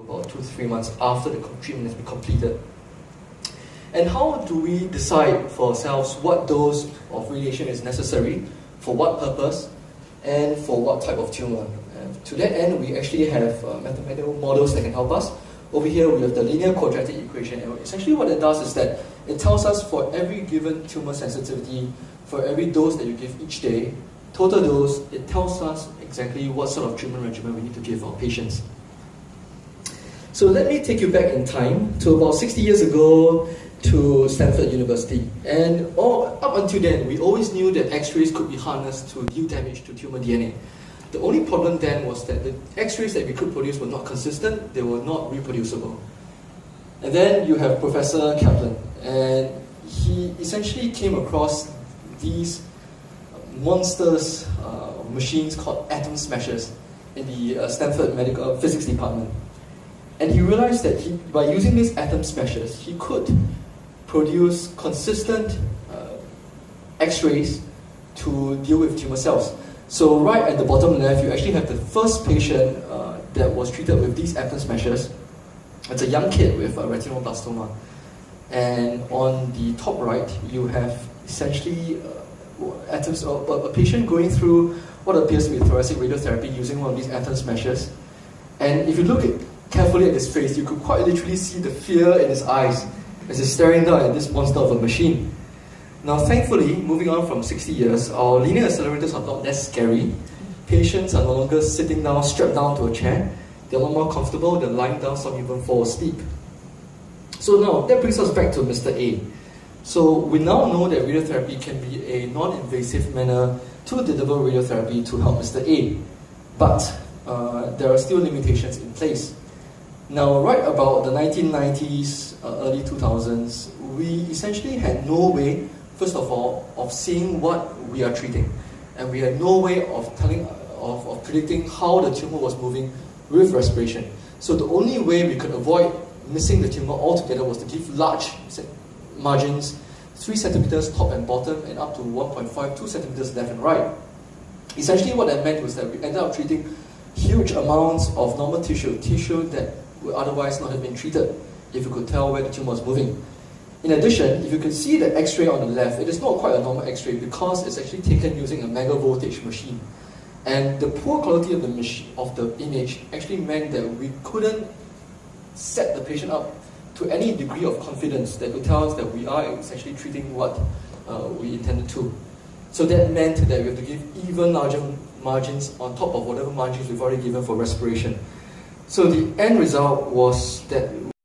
about 2 to 3 months after the treatment has been completed. And how do we decide for ourselves what dose of radiation is necessary, for what purpose, and for what type of tumor? To that end, we actually have mathematical models that can help us. Over here, we have the linear quadratic equation, and essentially what it does is that it tells us for every given tumor sensitivity, for every dose that you give each day, total dose, it tells us exactly what sort of treatment regimen we need to give our patients. So let me take you back in time to about 60 years ago to Stanford University. And up until then, we always knew that X-rays could be harnessed to deal damage to tumor DNA. The only problem then was that the X-rays that we could produce were not consistent, they were not reproducible. And then you have Professor Kaplan, and he essentially came across these monsters machines called atom smashers in the Stanford Medical Physics Department. And he realized that by using these atom smashers, he could produce consistent X-rays to deal with tumor cells. So right at the bottom left, you actually have the first patient that was treated with these atom smashers. It's a young kid with retinoblastoma. And on the top right, you have essentially a patient going through what appears to be thoracic radiotherapy using one of these atom smashers. And if you look carefully at his face, you could quite literally see the fear in his eyes as he's staring down at this monster of a machine. Now, thankfully, moving on from 60 years, our linear accelerators are not that scary. Patients are no longer sitting down, strapped down to a chair. They're a lot more comfortable, they're lying down, some even fall asleep. So now, that brings us back to Mr. A. So we now know that radiotherapy can be a non-invasive manner to deliver radiotherapy to help Mr. A. But there are still limitations in place. Now, right about the 1990s, early 2000s, we essentially had no way, first of all, of seeing what we are treating. And we had no way of predicting how the tumor was moving with respiration. So the only way we could avoid missing the tumor altogether was to give large margins, 3 centimeters top and bottom, and up to 1.5, 2 centimeters left and right. Essentially what that meant was that we ended up treating huge amounts of normal tissue that would otherwise not have been treated if you could tell where the tumor was moving. In addition, if you can see the X-ray on the left, it is not quite a normal X-ray because it's actually taken using a mega voltage machine. And the poor quality of the image actually meant that we couldn't set the patient up to any degree of confidence that would tell us that we are essentially treating what we intended to. So that meant that we have to give even larger margins on top of whatever margins we've already given for respiration. So the end result was that